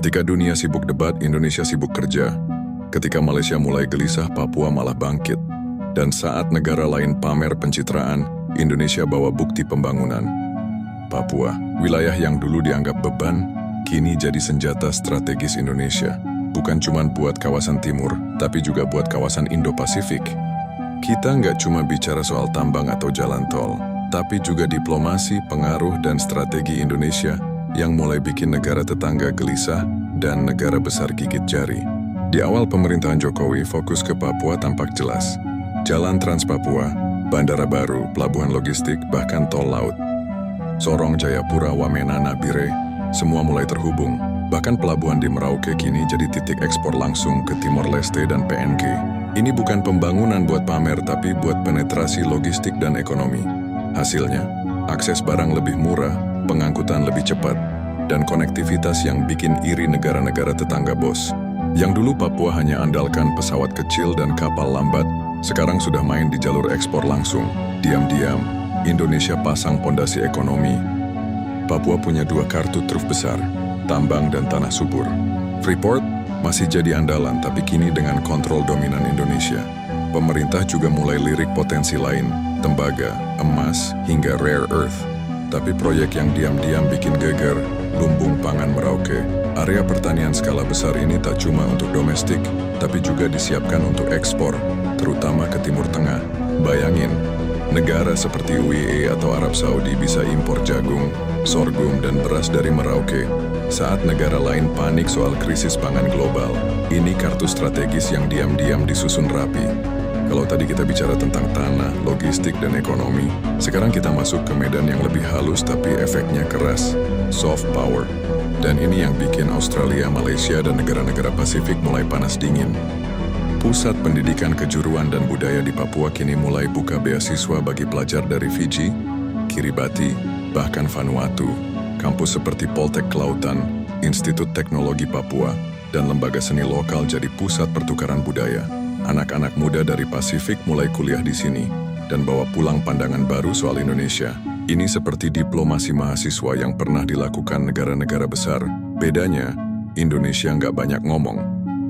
Ketika dunia sibuk debat, Indonesia sibuk kerja. Ketika Malaysia mulai gelisah, Papua malah bangkit. Dan saat negara lain pamer pencitraan, Indonesia bawa bukti pembangunan. Papua, wilayah yang dulu dianggap beban, kini jadi senjata strategis Indonesia. Bukan cuma buat kawasan timur, tapi juga buat kawasan Indo-Pasifik. Kita nggak cuma bicara soal tambang atau jalan tol, tapi juga diplomasi, pengaruh, dan strategi Indonesia yang mulai bikin negara tetangga gelisah dan negara besar gigit jari. Di awal pemerintahan Jokowi fokus ke Papua tampak jelas. Jalan Trans Papua, bandara baru, pelabuhan logistik, bahkan tol laut. Sorong, Jayapura, Wamena, Nabire, semua mulai terhubung. Bahkan pelabuhan di Merauke kini jadi titik ekspor langsung ke Timor Leste dan PNG. Ini bukan pembangunan buat pamer, tapi buat penetrasi logistik dan ekonomi. Hasilnya, akses barang lebih murah, pengangkutan lebih cepat, dan konektivitas yang bikin iri negara-negara tetangga bos. Yang dulu Papua hanya andalkan pesawat kecil dan kapal lambat, sekarang sudah main di jalur ekspor langsung. Diam-diam, Indonesia pasang pondasi ekonomi. Papua punya dua kartu truf besar, tambang dan tanah subur. Freeport masih jadi andalan, tapi kini dengan kontrol dominan Indonesia. Pemerintah juga mulai lirik potensi lain, tembaga, emas, hingga rare earth. Tapi proyek yang diam-diam bikin geger, Lumbung Pangan Merauke. Area pertanian skala besar ini tak cuma untuk domestik, tapi juga disiapkan untuk ekspor, terutama ke Timur Tengah. Bayangin, negara seperti UAE atau Arab Saudi bisa impor jagung, sorghum, dan beras dari Merauke. Saat negara lain panik soal krisis pangan global, ini kartu strategis yang diam-diam disusun rapi. Kalau tadi kita bicara tentang tanah, logistik, dan ekonomi, sekarang kita masuk ke medan yang lebih halus tapi efeknya keras, soft power. Dan ini yang bikin Australia, Malaysia, dan negara-negara Pasifik mulai panas dingin. Pusat pendidikan kejuruan dan budaya di Papua kini mulai buka beasiswa bagi pelajar dari Fiji, Kiribati, bahkan Vanuatu. Kampus seperti Poltek Kelautan, Institut Teknologi Papua, dan lembaga seni lokal jadi pusat pertukaran budaya. Anak-anak muda dari Pasifik mulai kuliah di sini dan bawa pulang pandangan baru soal Indonesia. Ini seperti diplomasi mahasiswa yang pernah dilakukan negara-negara besar. Bedanya, Indonesia nggak banyak ngomong.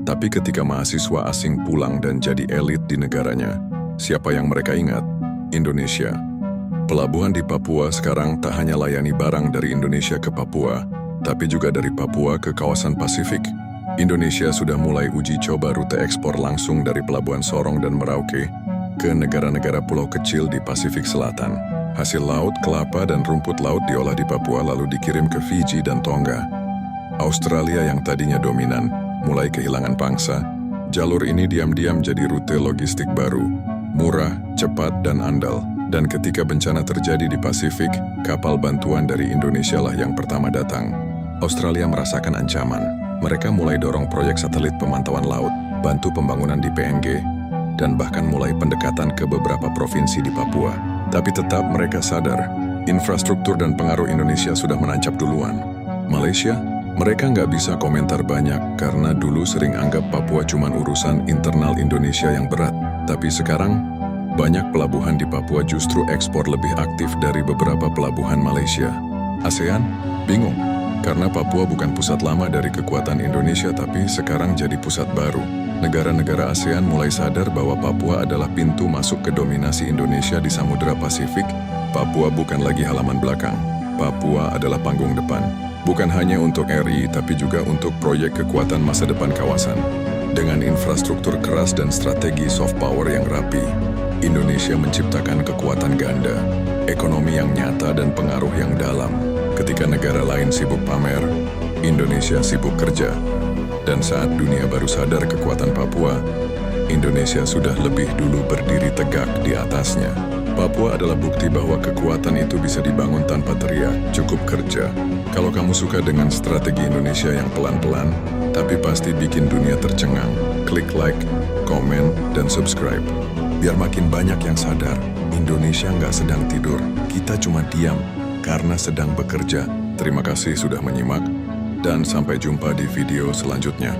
Tapi ketika mahasiswa asing pulang dan jadi elit di negaranya, siapa yang mereka ingat? Indonesia. Pelabuhan di Papua sekarang tak hanya layani barang dari Indonesia ke Papua, tapi juga dari Papua ke kawasan Pasifik. Indonesia sudah mulai uji coba rute ekspor langsung dari Pelabuhan Sorong dan Merauke ke negara-negara pulau kecil di Pasifik Selatan. Hasil laut, kelapa, dan rumput laut diolah di Papua lalu dikirim ke Fiji dan Tonga. Australia yang tadinya dominan mulai kehilangan pangsa. Jalur ini diam-diam jadi rute logistik baru, murah, cepat, dan andal. Dan ketika bencana terjadi di Pasifik, kapal bantuan dari Indonesia lah yang pertama datang. Australia merasakan ancaman. Mereka mulai dorong proyek satelit pemantauan laut, bantu pembangunan di PNG, dan bahkan mulai pendekatan ke beberapa provinsi di Papua. Tapi tetap mereka sadar, infrastruktur dan pengaruh Indonesia sudah menancap duluan. Malaysia, mereka nggak bisa komentar banyak karena dulu sering anggap Papua cuma urusan internal Indonesia yang berat. Tapi sekarang, banyak pelabuhan di Papua justru ekspor lebih aktif dari beberapa pelabuhan Malaysia. ASEAN, bingung. Karena Papua bukan pusat lama dari kekuatan Indonesia, tapi sekarang jadi pusat baru. Negara-negara ASEAN mulai sadar bahwa Papua adalah pintu masuk ke dominasi Indonesia di Samudra Pasifik. Papua bukan lagi halaman belakang. Papua adalah panggung depan. Bukan hanya untuk RI, tapi juga untuk proyek kekuatan masa depan kawasan. Dengan infrastruktur keras dan strategi soft power yang rapi, Indonesia menciptakan kekuatan ganda, ekonomi yang nyata, dan pengaruh yang dalam. Ketika negara lain sibuk pamer, Indonesia sibuk kerja. Dan saat dunia baru sadar kekuatan Papua, Indonesia sudah lebih dulu berdiri tegak di atasnya. Papua adalah bukti bahwa kekuatan itu bisa dibangun tanpa teriak, cukup kerja. Kalau kamu suka dengan strategi Indonesia yang pelan-pelan, tapi pasti bikin dunia tercengang, klik like, komen, dan subscribe. Biar makin banyak yang sadar, Indonesia nggak sedang tidur, kita cuma diam karena sedang bekerja. Terima kasih sudah menyimak, dan sampai jumpa di video selanjutnya.